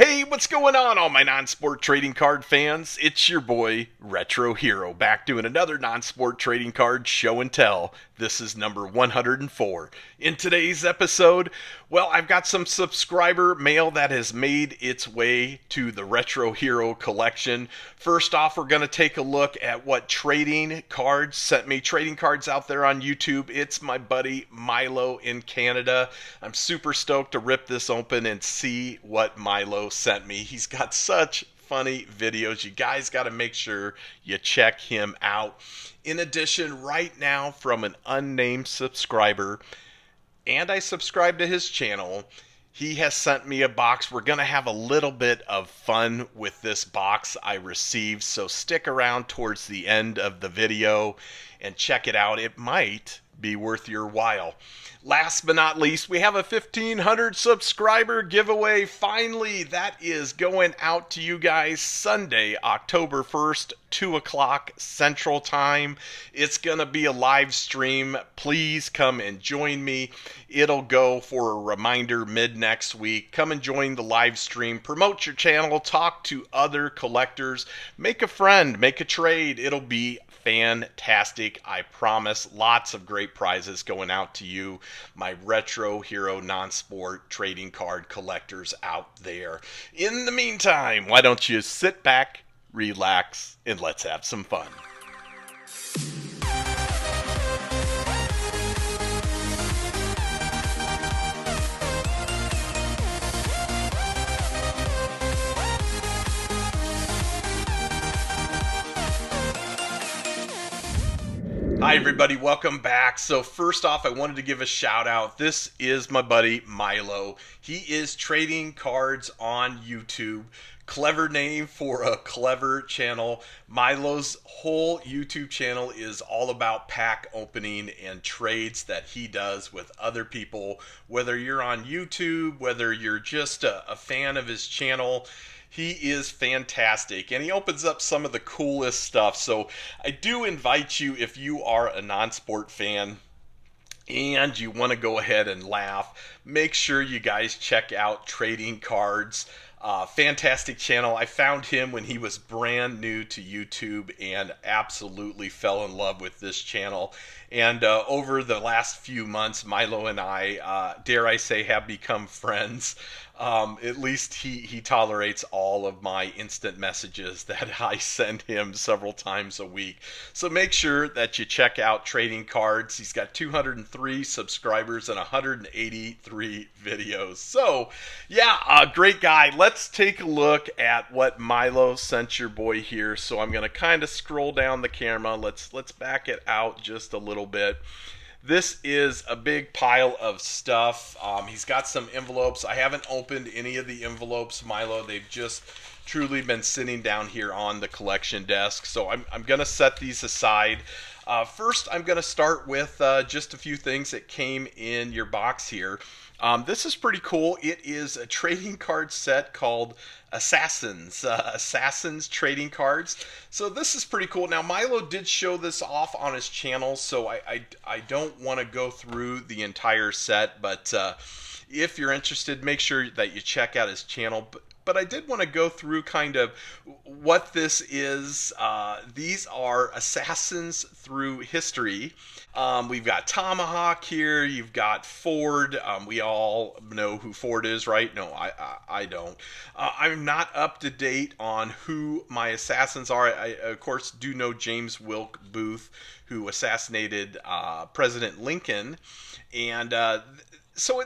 Hey, what's going on, all my non-sport trading card fans? It's your boy, Retro Hero, back doing another non-sport trading card show and tell. This is number 104. In today's episode, well, I've got some subscriber mail that has made its way to the Retro Hero collection. First off, we're going to take a look at what trading cards sent me. Trading cards out there on YouTube. It's my buddy Milo in Canada. I'm super stoked to rip this open and see what Milo sent me. He's got such funny videos. You guys got to make sure you check him out. In addition, right now from an unnamed subscriber, and I subscribe to his channel, he has sent me a box. We're going to have a little bit of fun with this box I received, so stick around towards the end of the video and check it out. It might be worth your while. Last but not least, we have a 1,500 subscriber giveaway. Finally, that is going out to you guys Sunday, October 1st, 2 o'clock Central Time. It's going to be a live stream. Please come and join me. It'll go for a reminder mid next week. Come and join the live stream. Promote your channel. Talk to other collectors. Make a friend. Make a trade. It'll be fantastic, I promise. Lots of great prizes going out to you, my Retro Hero non-sport trading card collectors out there. In the meantime, why don't you sit back, relax, and let's have some fun. Hi everybody, welcome back. So first off, I wanted to give a shout out. This is my buddy Milo. He is trading cards on YouTube. Clever name for a clever channel. Milo's whole YouTube channel is all about pack opening and trades that he does with other people. Whether you're on YouTube, whether you're just a fan of his channel, he is fantastic, and he opens up some of the coolest stuff. So I do invite you, if you are a non-sport fan and you want to go ahead and laugh, make sure you guys check out Trading Cards. Fantastic channel. I found him when he was brand new to YouTube and absolutely fell in love with this channel. And over the last few months, Milo and I, dare I say, have become friends. At least he tolerates all of my instant messages that I send him several times a week. So make sure that you check out Trading Cards. He's got 203 subscribers and 183 videos. So yeah, great guy. Let's take a look at what Milo sent your boy here. So I'm going to kind of scroll down the camera. Let's back it out just a little bit. This is a big pile of stuff. He's got some envelopes. I haven't opened any of the envelopes, Milo. They've just truly been sitting down here on the collection desk. So I'm going to set these aside. First, I'm going to start with just a few things that came in your box here. This is pretty cool. It is a trading card set called Assassins trading cards. So this is pretty cool. Now Milo did show this off on his channel, so I don't want to go through the entire set, but if you're interested, make sure that you check out his channel. But I did want to go through kind of what this is. These are Assassins through history. We've got Tomahawk here. You've got Ford. We all know who Ford is, right? No, I don't. I'm not up to date on who my assassins are. I of course, do know James Wilkes Booth, who assassinated President Lincoln. And so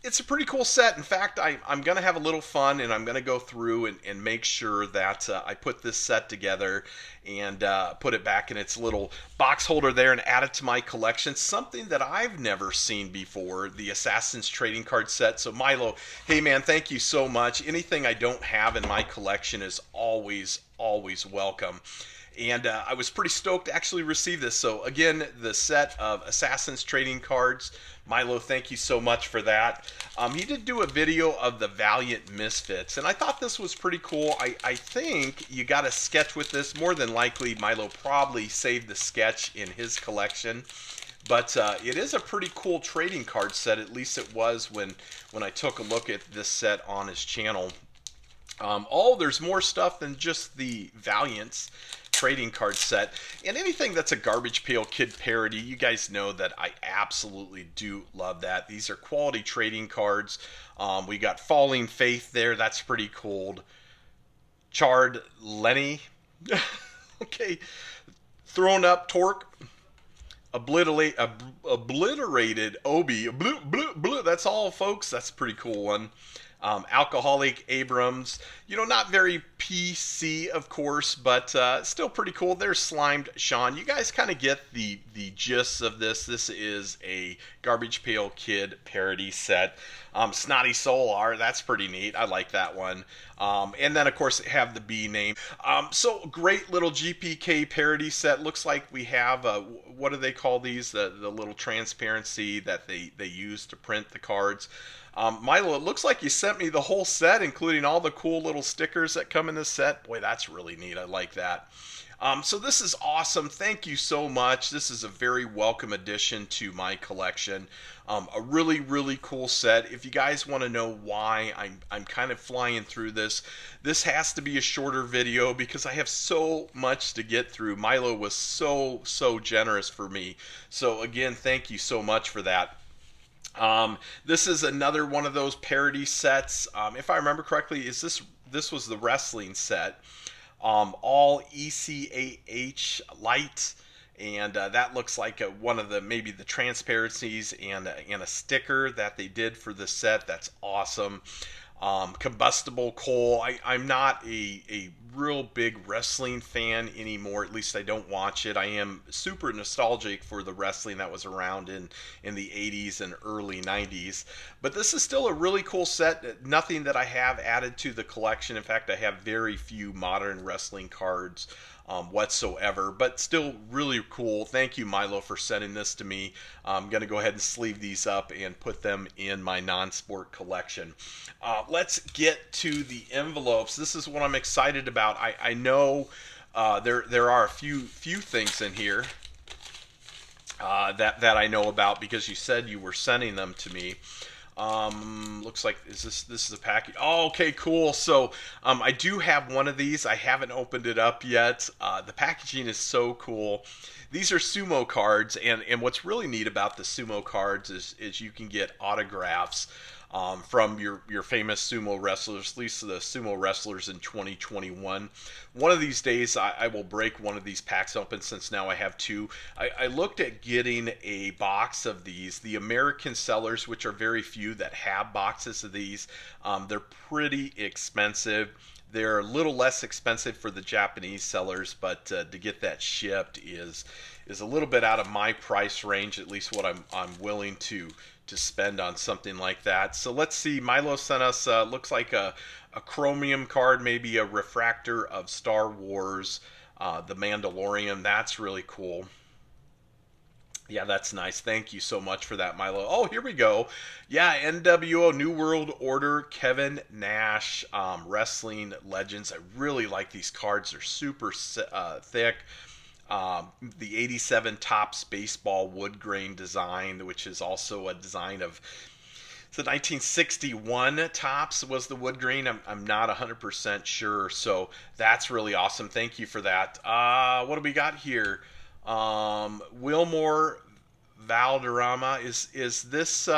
it's a pretty cool set. In fact, I'm going to have a little fun, and I'm going to go through and make sure that I put this set together and put it back in its little box holder there and add it to my collection. Something that I've never seen before, the Assassin's Trading Card set. So Milo, hey man, thank you so much. Anything I don't have in my collection is always welcome. And I was pretty stoked to actually receive this. So again, the set of Assassin's Trading Cards. Milo, thank you so much for that. He did do a video of the Valiant Misfits, and I thought this was pretty cool. I think you got a sketch with this. More than likely, Milo probably saved the sketch in his collection. But it is a pretty cool trading card set. At least it was when I took a look at this set on his channel. Oh, there's more stuff than just the Valiant's trading card set. And anything that's a Garbage Pail Kid parody, you guys know that I absolutely do love that. These are quality trading cards. We got Falling Faith there. That's pretty cool. Charred Lenny. Okay. Thrown Up Torque. Obliterated Obi. That's all, folks. That's a pretty cool one. Alcoholic Abrams, not very PC, of course, but still pretty cool. There's Slimed Sean. You guys kind of get the gist of this. This is a Garbage Pail Kid parody set. Snotty Solar, that's pretty neat. I like that one. And then, of course, have the B name. So great little GPK parody set. Looks like we have, what do they call these? The little transparency that they use to print the cards. Milo, it looks like you sent me the whole set, including all the cool little stickers that come in this set. Boy, that's really neat. I like that. So this is awesome. Thank you so much. This is a very welcome addition to my collection. A really, really cool set. If you guys want to know why I'm kind of flying through this has to be a shorter video because I have so much to get through. Milo was so generous for me. So again, thank you so much for that. This is another one of those parody sets. If I remember correctly, this was the wrestling set. All ECAH light, and that looks like one of maybe the transparencies and a sticker that they did for the set. That's awesome. Combustible coal. I'm not a real big wrestling fan anymore. At least I don't watch it. I am super nostalgic for the wrestling that was around in the 80s and early 90s. But this is still a really cool set. Nothing that I have added to the collection. In fact, I have very few modern wrestling cards whatsoever, but still really cool. Thank you, Milo, for sending this to me. I'm going to go ahead and sleeve these up and put them in my non-sport collection. Let's get to the envelopes. This is what I'm excited about. I know there are a few things in here that I know about because you said you were sending them to me. Looks like this is a package. Oh, okay, cool. So I do have one of these. I haven't opened it up yet. The packaging is so cool. These are sumo cards, and what's really neat about the sumo cards is you can get autographs from your famous sumo wrestlers, at least the sumo wrestlers in 2021. One of these days, I will break one of these packs open since now I have two. I looked at getting a box of these. The American sellers, which are very few that have boxes of these, they're pretty expensive. They're a little less expensive for the Japanese sellers, but to get that shipped is a little bit out of my price range, at least what I'm willing to spend on something like that. So let's see. Milo sent us looks like a chromium card, maybe a refractor of Star Wars, the Mandalorian. That's really cool. Yeah, that's nice. Thank you so much for that, Milo. Oh, here we go. Yeah, NWO New World Order, Kevin Nash, Wrestling Legends. I really like these cards. They're super thick. The 87 Topps baseball wood grain design, which is also a design of the 1961 Topps was the wood grain. I'm not 100% sure, so that's really awesome. Thank you for that. What do we got here? Wilmore Valderrama is this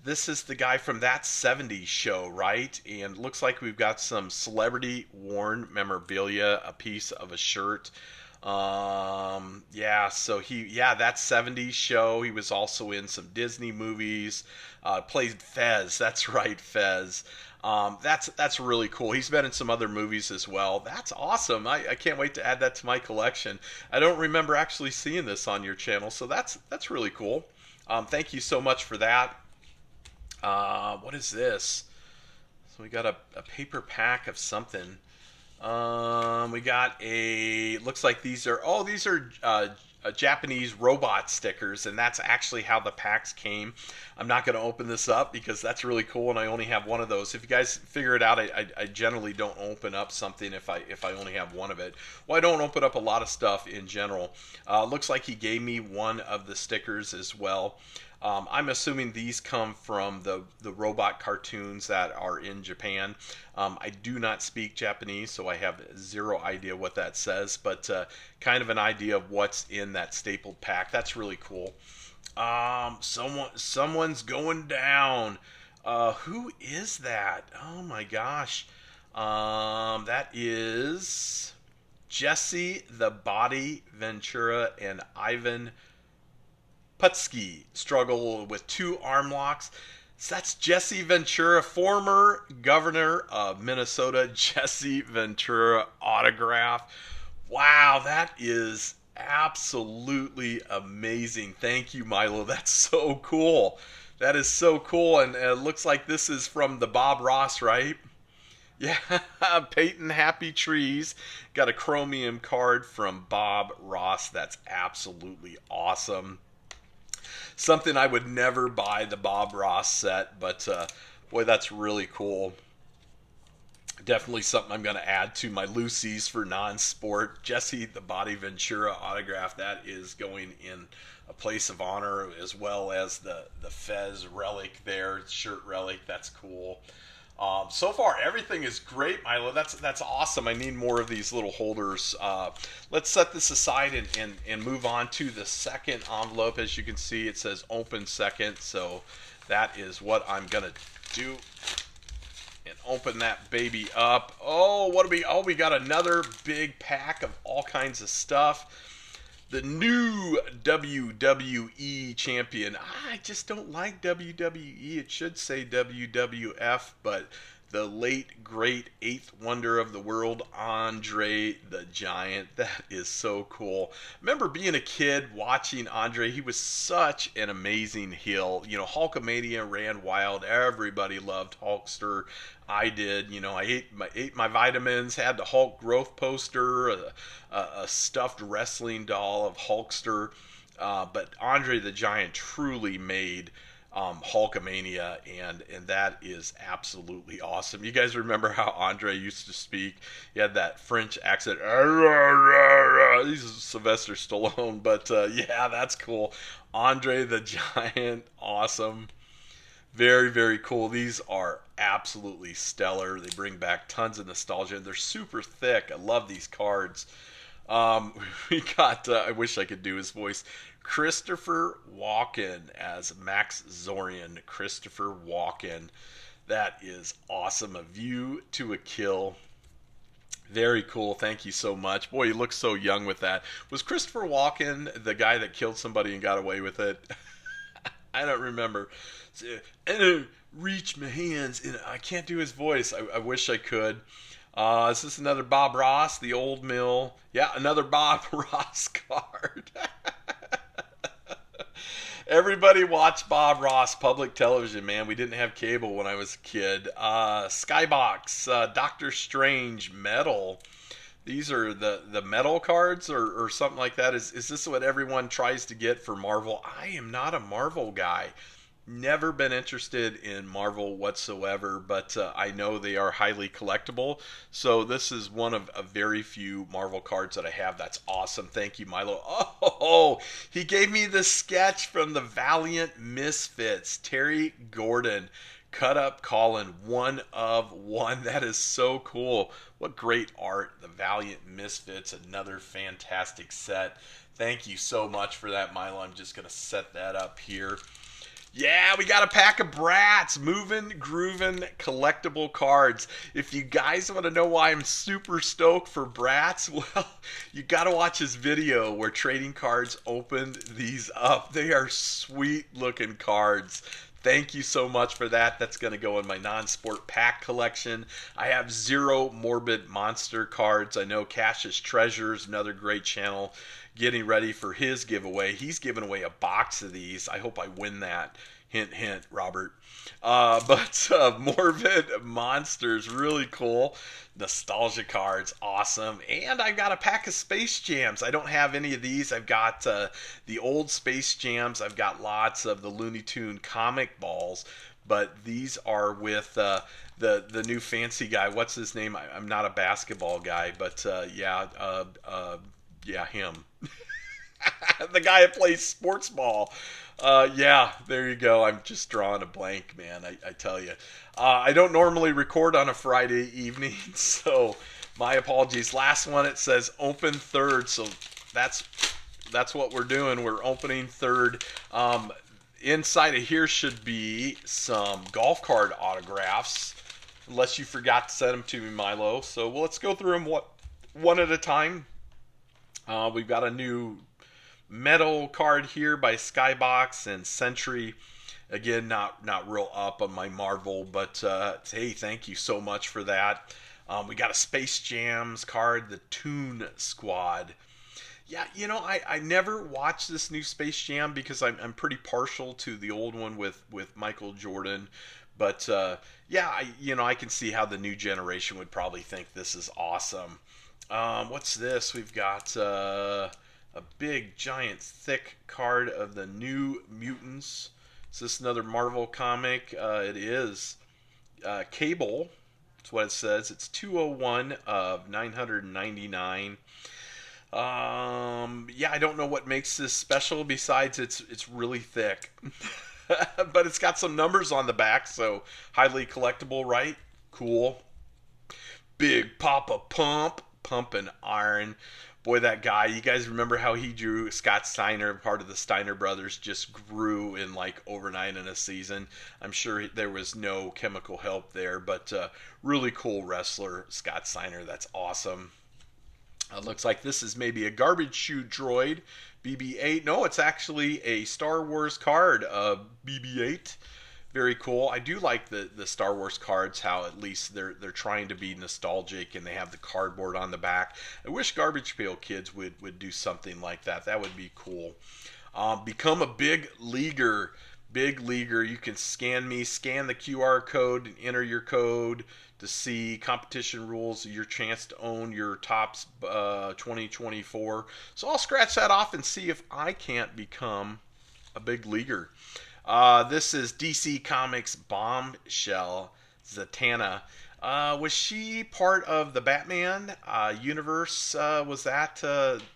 this is the guy from That 70s Show, right? And looks like we've got some celebrity worn memorabilia, a piece of a shirt. Yeah, so That 70s Show. He was also in some Disney movies. Played Fez. That's right, Fez. That's really cool. He's been in some other movies as well. That's awesome. I can't wait to add that to my collection. I don't remember actually seeing this on your channel, so that's really cool. Thank you so much for that. What is this? So we got a paper pack of something. We got looks like these are Japanese robot stickers, and that's actually how the packs came. I'm not going to open this up because that's really cool, and I only have one of those. If you guys figure it out, I generally don't open up something if I only have one of it. Well, I don't open up a lot of stuff in general. Looks like he gave me one of the stickers as well. I'm assuming these come from the robot cartoons that are in Japan. I do not speak Japanese, so I have zero idea what that says, but kind of an idea of what's in that stapled pack. That's really cool. Someone's going down. Who is that? Oh my gosh. That is Jesse the Body Ventura and Ivan Putski struggle with two arm locks. So that's Jesse Ventura, former governor of Minnesota. Jesse Ventura autograph. Wow, that is absolutely amazing. Thank you, Milo. That's so cool. That is so cool. And it looks like this is from the Bob Ross, right? Yeah, Peyton Happy Trees got a chromium card from Bob Ross. That's absolutely awesome. Something I would never buy the Bob Ross set, but boy, that's really cool. Definitely something I'm going to add to my Lucy's for non-sport. Jesse the Body Ventura autograph, that is going in a place of honor, as well as the Fez relic there, shirt relic. That's cool. So far, everything is great, Milo. That's awesome. I need more of these little holders. Let's set this aside and move on to the second envelope. As you can see, it says open second, so that is what I'm going to do. And open that baby up. Oh, what do we? Oh, we got another big pack of all kinds of stuff. The new WWE champion. I just don't like WWE. It should say WWF, but the late, great eighth wonder of the world, Andre the Giant. That is so cool. Remember being a kid watching Andre. He was such an amazing heel. You know, Hulkamania ran wild. Everybody loved Hulkster. I did. You know, I ate my vitamins, had the Hulk growth poster, a stuffed wrestling doll of Hulkster. But Andre the Giant truly made Hulkamania, and that is absolutely awesome. You guys remember how Andre used to speak? He had that French accent. He's Sylvester Stallone, but yeah, that's cool. Andre the Giant, awesome. Very, very cool. These are absolutely stellar. They bring back tons of nostalgia, and they're super thick. I love these cards. We got, I wish I could do his voice, Christopher Walken as Max Zorian. Christopher Walken. That is awesome. A View to a Kill. Very cool. Thank you so much. Boy, he looks so young with that. Was Christopher Walken the guy that killed somebody and got away with it? I don't remember. Reach my hands. I can't do his voice. I wish I could. Is this another Bob Ross? The Old Mill. Yeah, another Bob Ross card. Everybody watched Bob Ross public television, man. We didn't have cable when I was a kid. Skybox, Doctor Strange, Metal. These are the metal cards or something like that. Is this what everyone tries to get for Marvel? I am not a Marvel guy. Never been interested in Marvel whatsoever, but I know they are highly collectible. So this is one of a very few Marvel cards that I have. That's awesome. Thank you, Milo. Oh, he gave me the sketch from the Valiant Misfits. Terry Gordon, cut up Colin, 1 of 1. That is so cool. What great art. The Valiant Misfits, another fantastic set. Thank you so much for that, Milo. I'm just going to set that up here. Yeah, we got a pack of Bratz, moving, grooving, collectible cards. If you guys want to know why I'm super stoked for Bratz, well, you got to watch this video where Trading Cards opened these up. They are sweet looking cards. Thank you so much for that. That's going to go in my non-sport pack collection. I have 0 Morbid Monster cards. I know Cassius Treasures, another great channel, getting ready for his giveaway. He's giving away a box of these. I hope I win that. Hint, hint, Robert. But Morbid Monsters, really cool. Nostalgia cards, awesome. And I've got a pack of Space Jams. I don't have any of these. I've got the old Space Jams. I've got lots of the Looney Tune comic balls. But these are with the new fancy guy. What's his name? I'm not a basketball guy, but yeah, him. The guy that plays sports ball. Yeah, there you go. I'm just drawing a blank, man. I tell you, I don't normally record on a Friday evening, so my apologies. Last one it says open third, so that's that's what we're doing. We're opening third. Inside of here should be some golf card autographs, unless you forgot to send them to me, Milo. So well, let's go through them one at a time. We've got a new metal card here by Skybox and Sentry. Again, not real up on my Marvel, but hey, thank you so much for that. We got a Space Jams card, the Toon Squad. Yeah, I never watched this new Space Jam because I'm pretty partial to the old one with Michael Jordan. But yeah, I can see how the new generation would probably think this is awesome. What's this? We've got a big, giant, thick card of the New Mutants. Is this another Marvel comic? It is. Cable. That's what it says. It's 201 of 999. Yeah, I don't know what makes this special besides it's really thick. But it's got some numbers on the back, so highly collectible, right? Cool. Big Papa Pump, pumping iron. Boy, that guy, you guys remember how he drew Scott Steiner, part of the Steiner brothers, just grew in like overnight in a season. I'm sure there was no chemical help there, but really cool wrestler, Scott Steiner. That's awesome. Looks like this is maybe a garbage chute droid, BB-8. No, it's actually a Star Wars card, BB-8. Very cool. I do like the Star Wars cards. How at least they're trying to be nostalgic and they have the cardboard on the back. I wish Garbage Pail Kids would do something like that. That would be cool. Become a big leaguer. Big leaguer. You can scan the QR code, and enter your code to see competition rules, your chance to own your Tops 2024. So I'll scratch that off and see if I can't become a big leaguer. This is DC Comics Bombshell Zatanna. Was she part of the Batman universe? Was that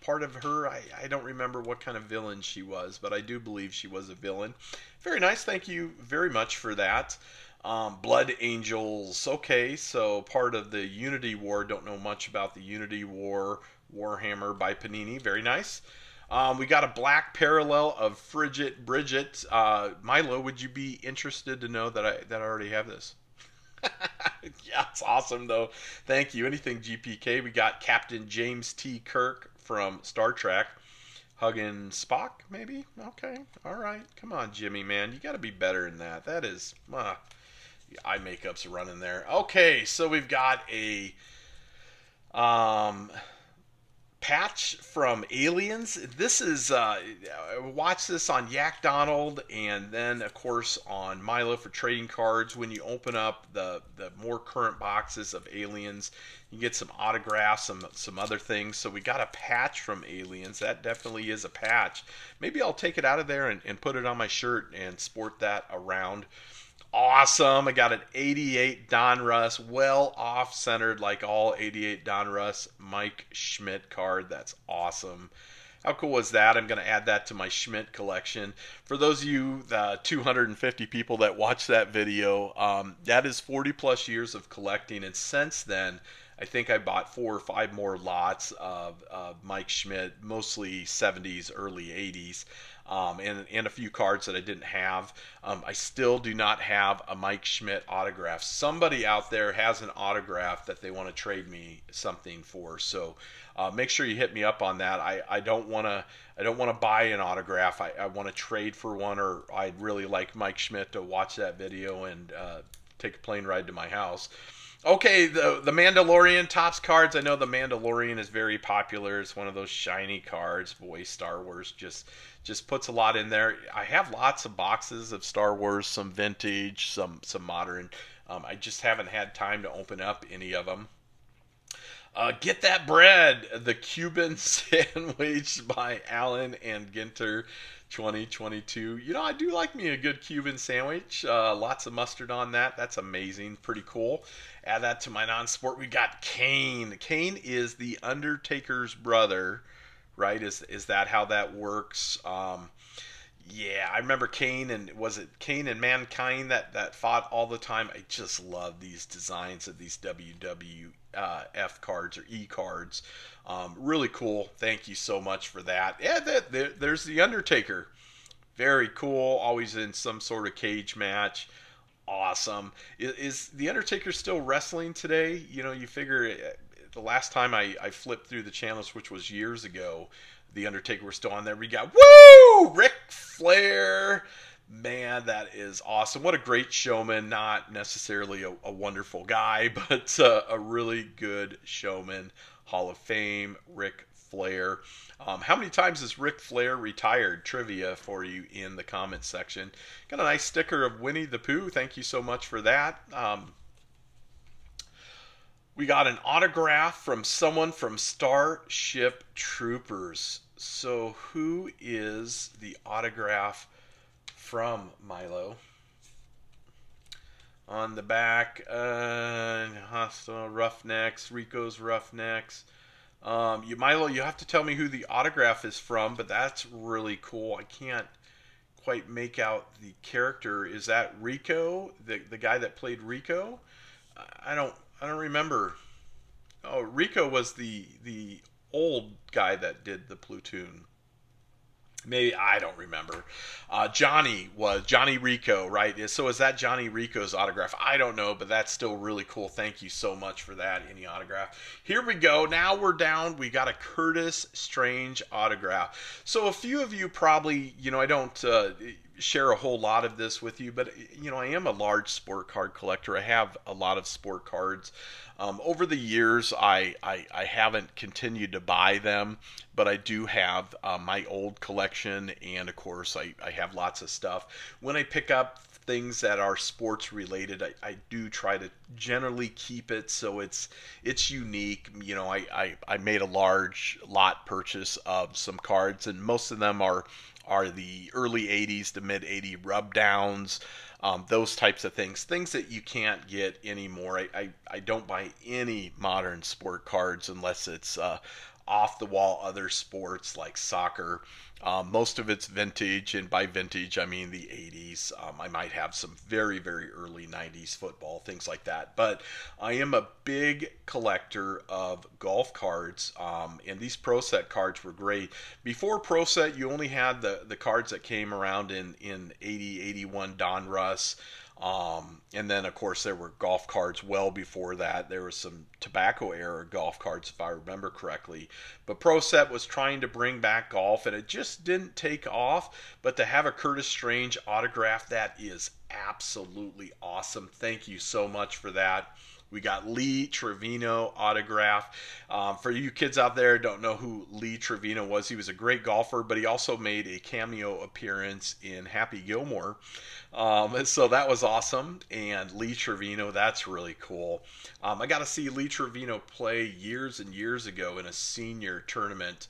part of her? I don't remember what kind of villain she was, but I do believe she was a villain. Very nice. Thank you very much for that. Blood Angels. Okay, so part of the Unity War. Don't know much about the Unity War. Warhammer by Panini. Very nice. We got a black parallel of Frigid Bridget. Milo, would you be interested to know that I already have this? Yeah, it's awesome though. Thank you. Anything GPK. We got Captain James T. Kirk from Star Trek. Hugging Spock, maybe? Okay. All right. Come on, Jimmy, man. You got to be better than that. That is, eye makeup's running there. Okay, so we've got a patch from Aliens. This is watch this on Yak Donald, and then of course on Milo for trading cards. When you open up the more current boxes of Aliens, you get some autographs, some other things. So we got a patch from Aliens. That definitely is a patch. Maybe I'll take it out of there and put it on my shirt and sport that around. Awesome. I got an 88 Donruss, well off centered like all 88 Donruss Mike Schmidt card. That's awesome. How cool is that? I'm going to add that to my Schmidt collection. For those of you, the 250 people that watched that video, that is 40 plus years of collecting. And since then, I think I bought 4 or 5 more lots of Mike Schmidt, mostly 70s, early 80s. And a few cards that I didn't have. I still do not have a Mike Schmidt autograph. Somebody out there has an autograph that they want to trade me something for. So make sure you hit me up on that. I don't want to buy an autograph. I want to trade for one, or I'd really like Mike Schmidt to watch that video and take a plane ride to my house. Okay, the Mandalorian Topps cards. I know the Mandalorian is very popular. It's one of those shiny cards. Boy, Star Wars just puts a lot in there. I have lots of boxes of Star Wars, some vintage, some modern. I just haven't had time to open up any of them. Get That Bread, the Cuban Sandwich by Allen and Ginter, 2022. I do like me a good Cuban sandwich. Lots of mustard on that. That's amazing. Pretty cool. Add that to my non-sport. We got Kane. Kane is the Undertaker's brother, right? Is that how that works? Yeah, I remember Kane and was it Kane and Mankind that fought all the time. I just love these designs of these WWF cards or E cards. Really cool. Thank you so much for that. Yeah, there's the Undertaker. Very cool. Always in some sort of cage match. Awesome. Is the Undertaker still wrestling today? You know, you figure the last time I flipped through the channels, which was years ago, the Undertaker was still on there. We got woo, Ric Flair. Man, that is awesome. What a great showman. Not necessarily a wonderful guy, but a really good showman. Hall of Fame, Ric Flair. How many times has Ric Flair retired? Trivia for you in the comments section. Got a nice sticker of Winnie the Pooh. Thank you so much for that. We got an autograph from someone from Starship Troopers. So, who is the autograph from, Milo? On the back, Hostile Roughnecks, Rico's Roughnecks. Milo, you have to tell me who the autograph is from, but that's really cool. I can't quite make out the character. Is that Rico, the guy that played Rico? I don't remember. Oh, Rico was the old guy that did the platoon. Maybe I don't remember. Johnny was Johnny Rico, right? So is that Johnny Rico's autograph? I don't know, but that's still really cool. Thank you so much for that, any autograph. Here we go. Now we're down. We got a Curtis Strange autograph. So a few of you probably, I don't share a whole lot of this with you, but I am a large sport card collector. I have a lot of sport cards. Over the years, I haven't continued to buy them, but I do have my old collection, and of course, I have lots of stuff. When I pick up things that are sports related, I do try to generally keep it so it's unique. I made a large lot purchase of some cards, and most of them are the early 80s to mid 80s rub downs, those types of things that you can't get anymore. I don't buy any modern sport cards unless it's off the wall other sports like soccer. Most of it's vintage, and by vintage I mean the 80s. I might have some very, very early 90s football, things like that. But I am a big collector of golf cards, and these Pro Set cards were great. Before Pro Set, you only had the cards that came around in 80, 81 Donruss. And then, of course, there were golf cards well before that. There was some tobacco era golf cards, if I remember correctly. But Pro Set was trying to bring back golf, and it just didn't take off. But to have a Curtis Strange autograph, that is absolutely awesome. Thank you so much for that. We got Lee Trevino autograph. For you kids out there who don't know who Lee Trevino was, he was a great golfer, but he also made a cameo appearance in Happy Gilmore. So that was awesome. And Lee Trevino, that's really cool. I got to see Lee Trevino play years and years ago in a senior tournament.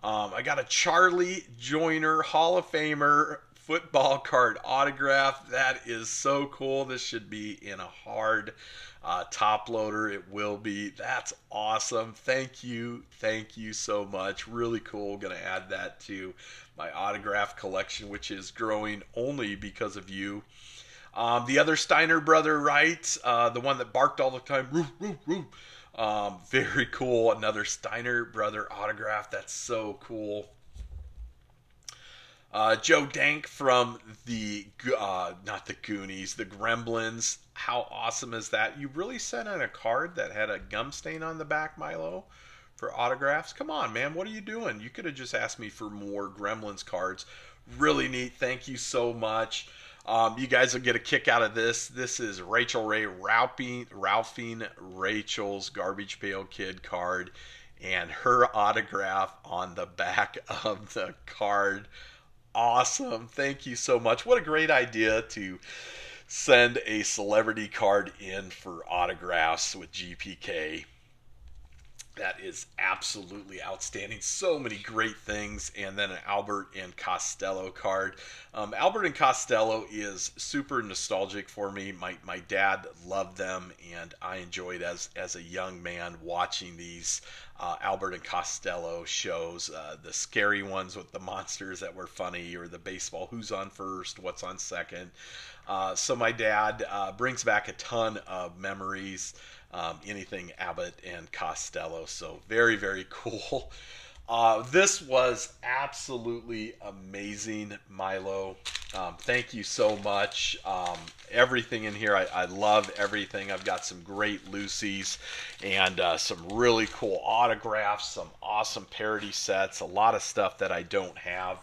I got a Charlie Joyner Hall of Famer football card autograph. That is so cool. This should be in a hard top loader. It will be. That's awesome. Thank you. Thank you so much. Really cool. Going to add that to my autograph collection, which is growing only because of you. The other Steiner brother, right? The one that barked all the time. Roof, roof, roof. Very cool. Another Steiner brother autograph. That's so cool. Joe Dank from not the Goonies, the Gremlins. How awesome is that? You really sent in a card that had a gum stain on the back, Milo, for autographs? Come on, man. What are you doing? You could have just asked me for more Gremlins cards. Really neat. Thank you so much. You guys will get a kick out of this. This is Rachel Ray Ralphing Rachel's Garbage Pail Kid card, and her autograph on the back of the card. Awesome. Thank you so much. What a great idea to send a celebrity card in for autographs with GPK. That is absolutely outstanding. So many great things. And then an Albert and Costello card. Albert and Costello is super nostalgic for me. My dad loved them, and I enjoyed as a young man watching these Albert and Costello shows. The scary ones with the monsters that were funny, or the baseball, who's on first, what's on second. So my dad brings back a ton of memories. Anything Abbott and Costello. So very, very cool. This was absolutely amazing, Milo. Thank you so much. Everything in here, I love everything. I've got some great Lucy's and some really cool autographs, some awesome parody sets, a lot of stuff that I don't have.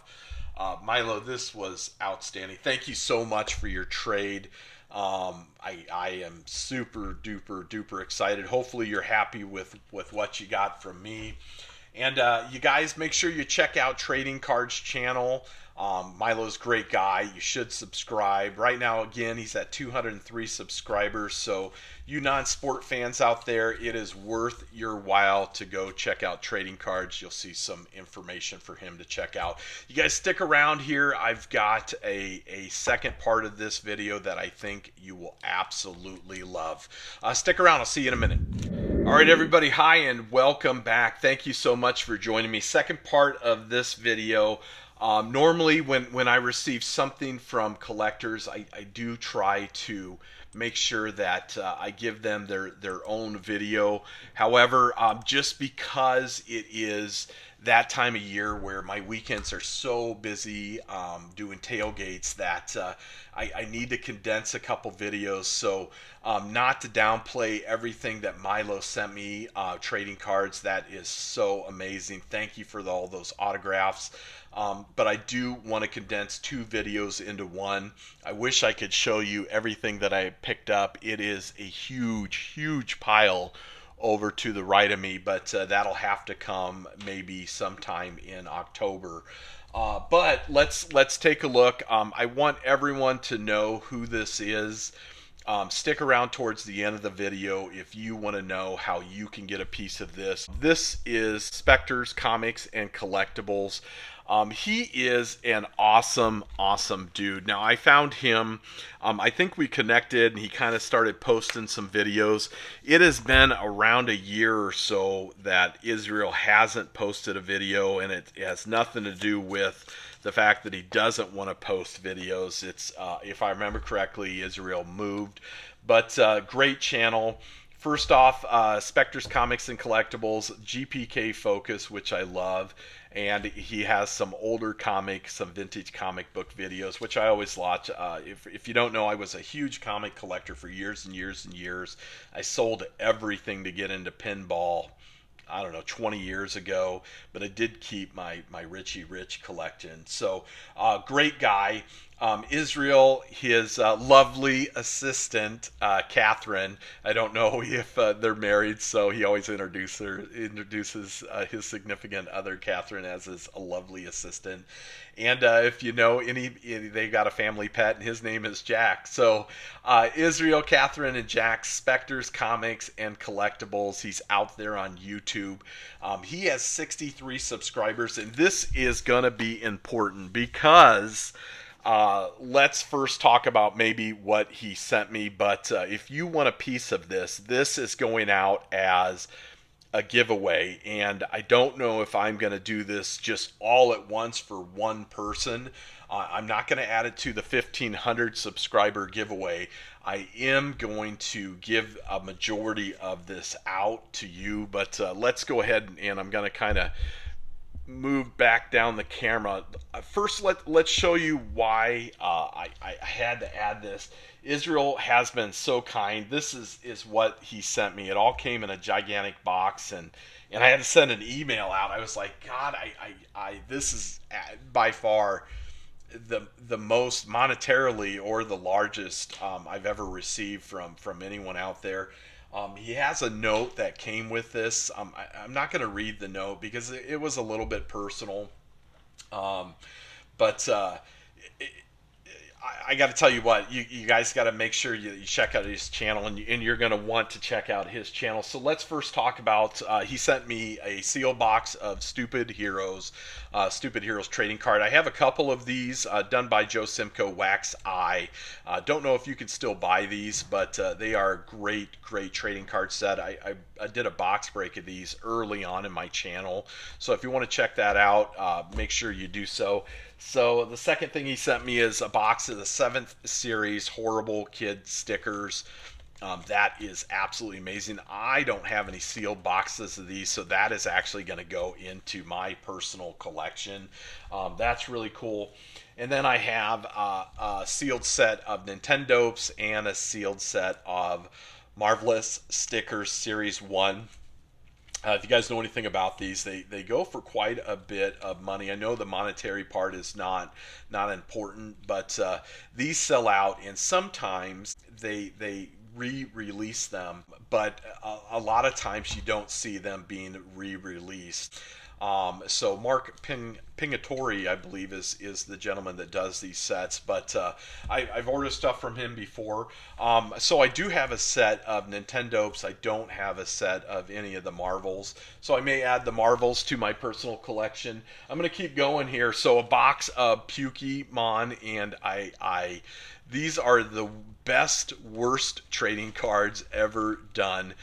Milo, this was outstanding. Thank you so much for your trade. I am super duper duper excited. Hopefully you're happy with what you got from me. And you guys, make sure you check out Trading Cards channel. Milo's a great guy. You should subscribe. Right now, again, he's at 203 subscribers. So you non-sport fans out there, it is worth your while to go check out Trading Cards. You'll see some information for him to check out. You guys stick around here. I've got a second part of this video that I think you will absolutely love. Stick around. I'll see you in a minute. All right, everybody. Hi, and welcome back. Thank you so much for joining me. Second part of this video. Normally, when I receive something from collectors, I do try to make sure that I give them their own video. However, just because it is that time of year where my weekends are so busy doing tailgates that I need to condense a couple videos. So not to downplay everything that Milo sent me, trading cards, that is so amazing. Thank you for all those autographs. But I do want to condense two videos into one. I wish I could show you everything that I picked up. It is a huge, huge pile over to the right of me, but that'll have to come maybe sometime in October. But let's take a look. I want everyone to know who this is. Stick around towards the end of the video if you want to know how you can get a piece of this. This is Specter's Comics and Collectibles. He is an awesome dude. Now, I found him, I think we connected, and he kind of started posting some videos. It has been around a year or so that Israel hasn't posted a video, and it has nothing to do with the fact that he doesn't want to post videos. It's, if I remember correctly, Israel moved. But great channel. First off, Spectre's Comics and Collectibles, GPK focus, which I love. And he has some older comics, some vintage comic book videos, which I always watch. If you don't know, I was a huge comic collector for years and years and years. I sold everything to get into pinball, I don't know, 20 years ago, but I did keep my Richie Rich collection. So great guy. Israel, his lovely assistant, Catherine. I don't know if they're married, so he always introduces his significant other, Catherine, as his lovely assistant. And if you know they got a family pet, and his name is Jack. So Israel, Catherine, and Jack, Specter's Comics and Collectibles. He's out there on YouTube. He has 63 subscribers, and this is gonna be important because let's first talk about maybe what he sent me. But if you want a piece of this, this is going out as a giveaway, and I don't know if I'm going to do this just all at once for one person. I'm not going to add it to the 1,500 subscriber giveaway. I am going to give a majority of this out to you, but let's go ahead and I'm going to kind of move back down the camera. First, let's show you why I had to add this. Israel has been so kind. This is what he sent me. It all came in a gigantic box, and I had to send an email out. I was like, God, I this is by far the most monetarily, or the largest I've ever received from anyone out there. He has a note that came with this. I'm not going to read the note because it was a little bit personal. But I got to tell you what, you guys got to make sure you check out his channel, and you're going to want to check out his channel. So let's first talk about, he sent me a sealed box of Stupid Heroes trading card. I have a couple of these done by Joe Simcoe, Wax Eye. Don't know if you can still buy these, but they are a great trading card set. I did a box break of these early on in my channel. So if you want to check that out, make sure you do so. So the second thing he sent me is a box of the 7th series Horrible Kid stickers. That is absolutely amazing. I don't have any sealed boxes of these, so that is actually going to go into my personal collection. That's really cool. And then I have a sealed set of Nintendopes and a sealed set of Marvelous Stickers Series 1. If you guys know anything about these, they go for quite a bit of money. I know the monetary part is not important, but these sell out, and sometimes they re-release them, but a lot of times you don't see them being re-released. So Mark Pingatori, I believe, is the gentleman that does these sets, but I've ordered stuff from him before. So I do have a set of Nintendopes. I don't have a set of any of the Marvels, so I may add the Marvels to my personal collection. I'm going to keep going here. So a box of Pokemon, and these are the best, worst trading cards ever done.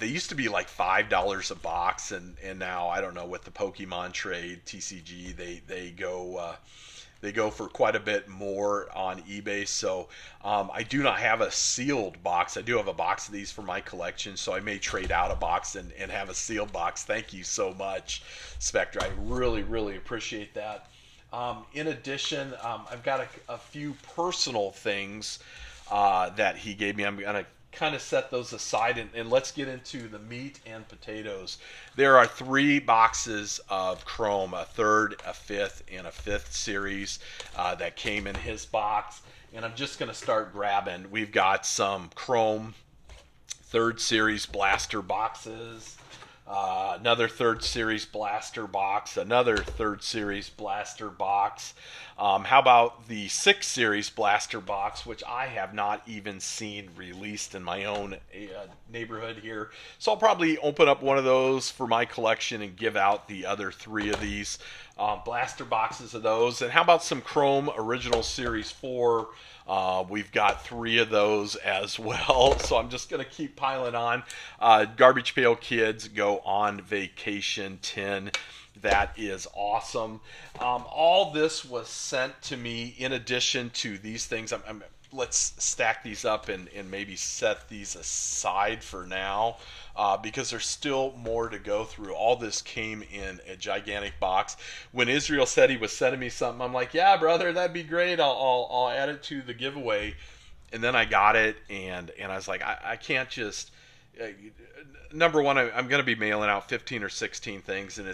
They used to be like $5 a box, and now I don't know, with the Pokemon trade TCG, they go for quite a bit more on eBay. So I do not have a sealed box. I do have a box of these for my collection, so I may trade out a box and have a sealed box. Thank you so much, Spectre. I really appreciate that. In addition, I've got a few personal things that he gave me. I'm going to kind of set those aside, and let's get into the meat and potatoes. There are 3 boxes of Chrome, a 3rd, a 5th, and a 5th series that came in his box. And I'm just going to start grabbing. We've got some Chrome 3rd series blaster boxes. Another 3rd series blaster box, another 3rd series blaster box. How about the 6th series blaster box, which I have not even seen released in my own neighborhood here. So I'll probably open up one of those for my collection and give out the other 3 of these blaster boxes of those. And how about some Chrome Original Series 4? We've got 3 of those as well, so I'm just going to keep piling on. Garbage Pail Kids Go on Vacation 10. That is awesome. All this was sent to me in addition to these things. Let's stack these up and maybe set these aside for now, because there's still more to go through. All this came in a gigantic box. When Israel said he was sending me something, I'm like, yeah, brother, that'd be great. I'll add it to the giveaway. And then I got it, and I was like, I can't just... number one, I'm going to be mailing out 15 or 16 things, and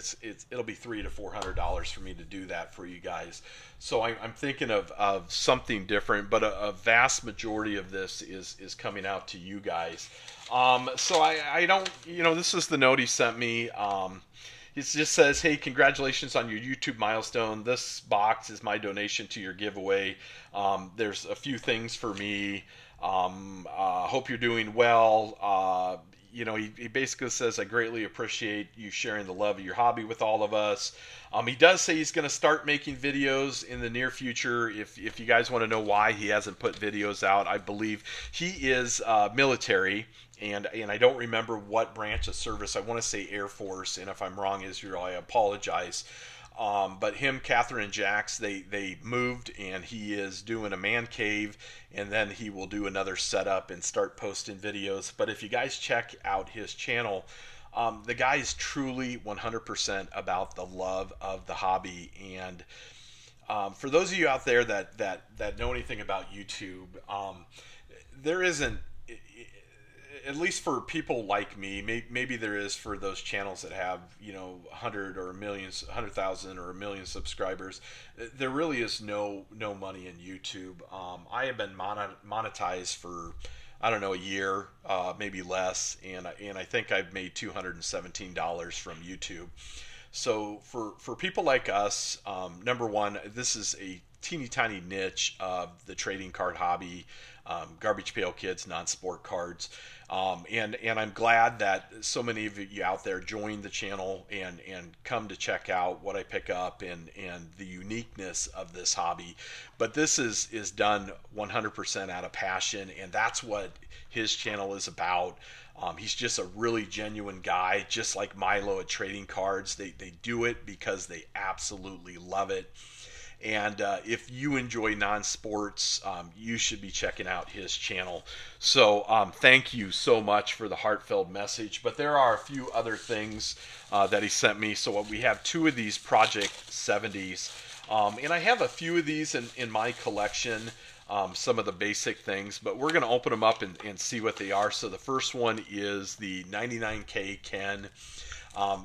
it'll be $300 to $400 for me to do that for you guys. So I'm thinking of something different, but a vast majority of this is coming out to you guys. So I don't, this is the note he sent me. It just says, hey, congratulations on your YouTube milestone. This box is my donation to your giveaway. There's a few things for me. Hope you're doing well. He basically says, I greatly appreciate you sharing the love of your hobby with all of us. He does say he's going to start making videos in the near future. If you guys want to know why he hasn't put videos out, I believe he is military, and I don't remember what branch of service. I want to say Air Force, and if I'm wrong, Israel, I apologize. But him, Catherine, and Jax, they moved, and he is doing a man cave, and then he will do another setup and start posting videos. But if you guys check out his channel, the guy is truly 100% about the love of the hobby. And for those of you out there that know anything about YouTube, there isn't, at least for people like me, maybe there is for those channels that have 100 or a million, 100,000 or a million subscribers. There really is no money in YouTube. I have been monetized for, I don't know, a year, maybe less, and I think I've made $217 from YouTube. So for people like us, number one, this is a teeny tiny niche of the trading card hobby, garbage pail kids, non-sport cards. And I'm glad that so many of you out there join the channel and come to check out what I pick up and the uniqueness of this hobby. But this is done 100% out of passion, and that's what his channel is about. He's just a really genuine guy, just like Milo at Trading Cards. They do it because they absolutely love it. And if you enjoy non-sports, you should be checking out his channel. So thank you so much for the heartfelt message. But there are a few other things that he sent me. So we have two of these Project 70s. And I have a few of these in my collection, some of the basic things. But we're going to open them up and see what they are. So the first one is the 99K Ken.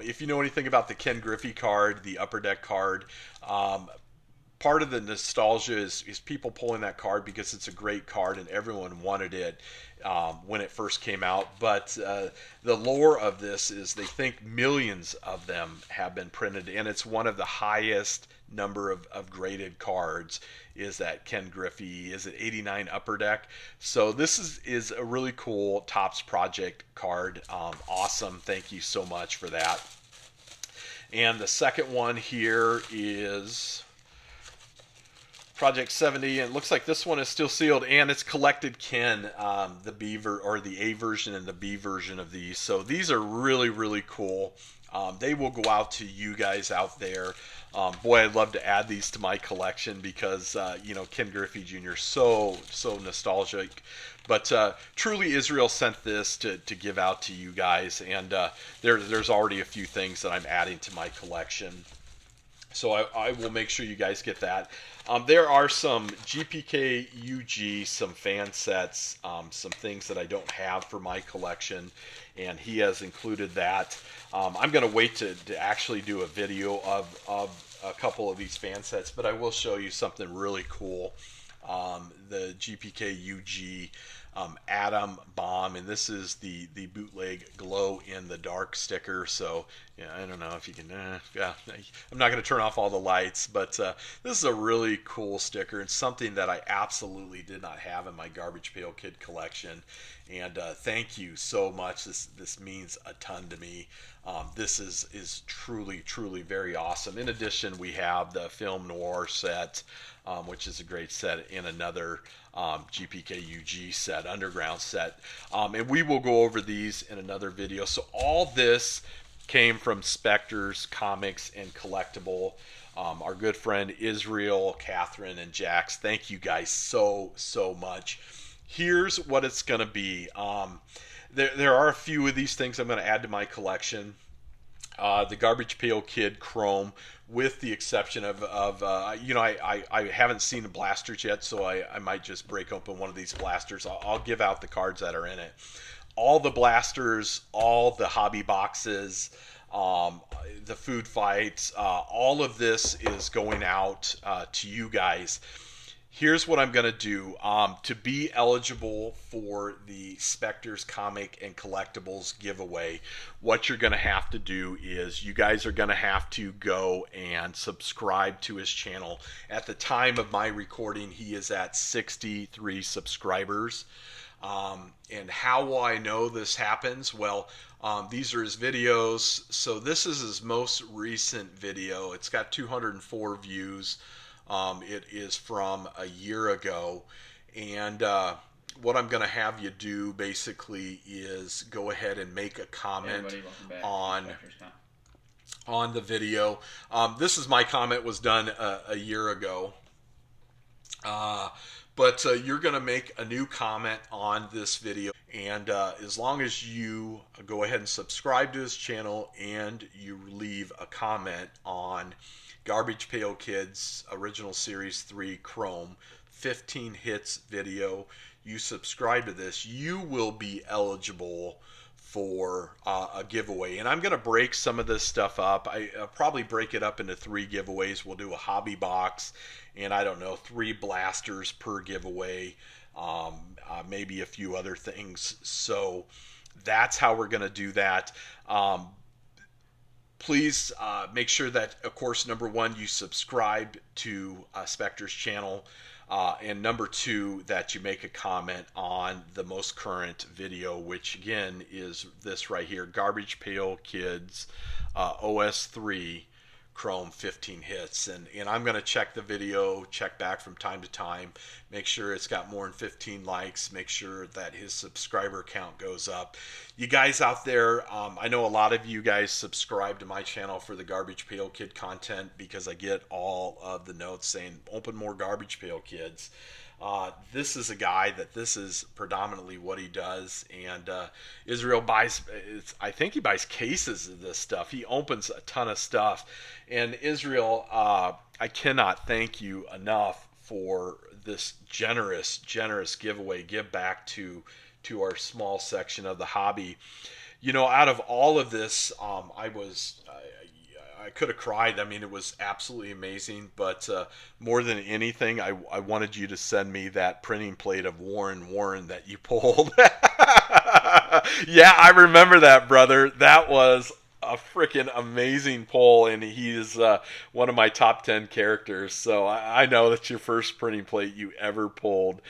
If you know anything about the Ken Griffey card, the Upper Deck card, part of the nostalgia is people pulling that card because it's a great card and everyone wanted it when it first came out. But the lore of this is they think millions of them have been printed, and it's one of the highest number of graded cards is that Ken Griffey. Is it 89 Upper Deck? So this is a really cool Topps Project card. Awesome. Thank you so much for that. And the second one here is Project 70, and it looks like this one is still sealed, and it's collected Ken, the B or the A version and the B version of these. So these are really, really cool. They will go out to you guys out there. Boy, I'd love to add these to my collection because Ken Griffey Jr. so nostalgic. But truly, Israel sent this to give out to you guys, and there's already a few things that I'm adding to my collection. So I will make sure you guys get that. There are some GPK UG, some fan sets, some things that I don't have for my collection, and he has included that. I'm going to wait to actually do a video of a couple of these fan sets, but I will show you something really cool. The GPK UG Atom Bomb, and this is the bootleg glow in the dark sticker. So yeah, I don't know if you can yeah, I'm not going to turn off all the lights, but this is a really cool sticker and something that I absolutely did not have in my Garbage Pail Kid collection. And thank you so much. This means a ton to me. This is truly very awesome. In addition, we have the Film Noir set, which is a great set, in another GPK UG set, Underground set. And we will go over these in another video. So all this came from Spectre's Comics and Collectible. Our good friend Israel, Catherine, and Jax. Thank you guys so much. Here's what it's going to be. There are a few of these things I'm going to add to my collection. The Garbage Pail Kid Chrome, with the exception of I haven't seen the blasters yet, so I might just break open one of these blasters. I'll give out the cards that are in it. All the blasters, all the hobby boxes, the food fights, all of this is going out to you guys. Here's what I'm going to do. To be eligible for the Spectre's Comic and Collectibles giveaway, what you're going to have to do is you guys are going to have to go and subscribe to his channel. At the time of my recording, he is at 63 subscribers. And how will I know this happens? Well, these are his videos. So this is his most recent video. It's got 204 views. It is from a year ago, and what I'm going to have you do basically is go ahead and make a comment on the video. This is my comment, was done a year ago, but you're going to make a new comment on this video, and as long as you go ahead and subscribe to his channel and you leave a comment on Garbage Pail Kids Original Series 3 Chrome 15 hits video, you subscribe to this, you will be eligible for a giveaway. And I'm going to break some of this stuff up. I'll probably break it up into 3 giveaways. We'll do a hobby box and, I don't know, 3 blasters per giveaway, maybe a few other things. So that's how we're going to do that. please make sure that, of course, number one, you subscribe to Specter's channel. And number two, that you make a comment on the most current video, which again is this right here, Garbage Pail Kids OS3 Chrome 15 hits. And I'm going to check the video, check back from time to time, make sure it's got more than 15 likes, make sure that his subscriber count goes up. You guys out there, I know a lot of you guys subscribe to my channel for the Garbage Pail Kid content because I get all of the notes saying open more Garbage Pail Kids. This is a guy that this is predominantly what he does, and Israel buys, I think he buys cases of this stuff. He opens a ton of stuff, and Israel, I cannot thank you enough for this generous giveaway, give back to our small section of the hobby. You know, out of all of this, I could have cried. I mean, it was absolutely amazing. But more than anything, I wanted you to send me that printing plate of Warren that you pulled. Yeah, I remember that, brother. That was a freaking amazing pull, and he is one of my top 10 characters. So I know that's your first printing plate you ever pulled.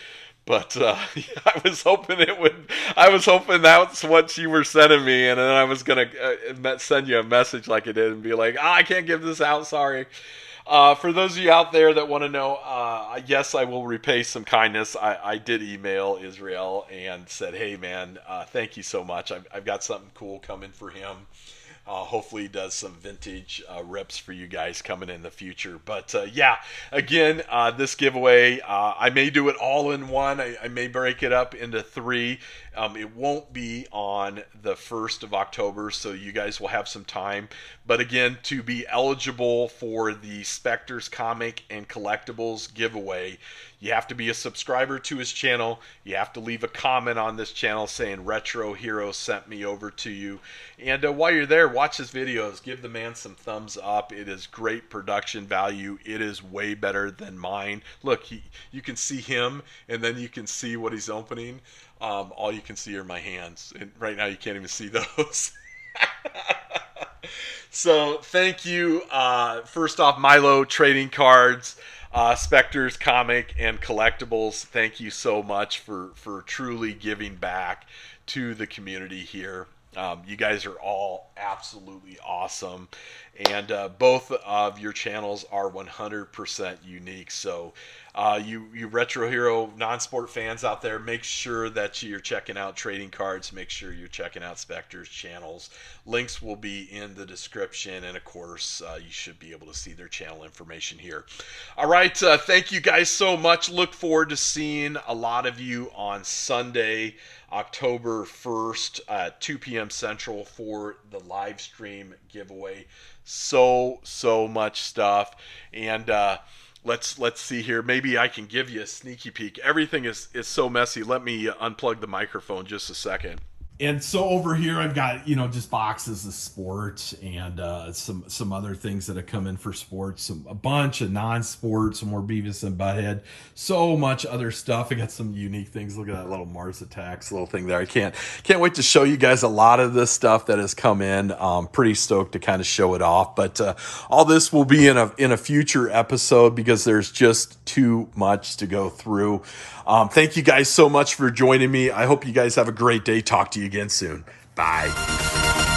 But I was hoping it would. I was hoping that's what you were sending me, and then I was gonna send you a message like it did and be like, I can't give this out. Sorry. For those of you out there that want to know, yes, I will repay some kindness. I did email Israel and said, hey, man, thank you so much. I've got something cool coming for him. Hopefully he does some vintage rips for you guys coming in the future. But yeah, again, this giveaway, I may do it all in one. I may break it up into three. It won't be on the 1st of October, so you guys will have some time. But again, to be eligible for the Spectre's comic and collectibles giveaway, you have to be a subscriber to his channel. You have to leave a comment on this channel saying Retro Hero sent me over to you. And while you're there, watch his videos. Give the man some thumbs up. It is great production value. It is way better than mine. Look, you can see him, and then you can see what he's opening. All you can see are my hands. And right now you can't even see those. So thank you. First off, Milo Trading Cards, Spectre's comic and collectibles. Thank you so much for truly giving back to the community here. You guys are all absolutely awesome, and both of your channels are 100% unique. So you Retro Hero non-sport fans out there, make sure that you're checking out Trading Cards. Make sure you're checking out Spectre's channels. Links will be in the description, and of course you should be able to see their channel information here. All right, thank you guys so much. Look forward to seeing a lot of you on Sunday, October 1st at 2 p.m. Central for the live stream giveaway. So much stuff. And let's see here. Maybe I can give you a sneaky peek. Everything is so messy. Let me unplug the microphone just a second. And so over here, I've got, just boxes of sports and some other things that have come in for sports, a bunch of non-sports, some more Beavis and Butthead, so much other stuff. I got some unique things. Look at that little Mars Attacks little thing there. I can't wait to show you guys a lot of this stuff that has come in. Pretty stoked to kind of show it off. But all this will be in a future episode because there's just too much to go through. Thank you guys so much for joining me. I hope you guys have a great day. Talk to you again soon. Bye.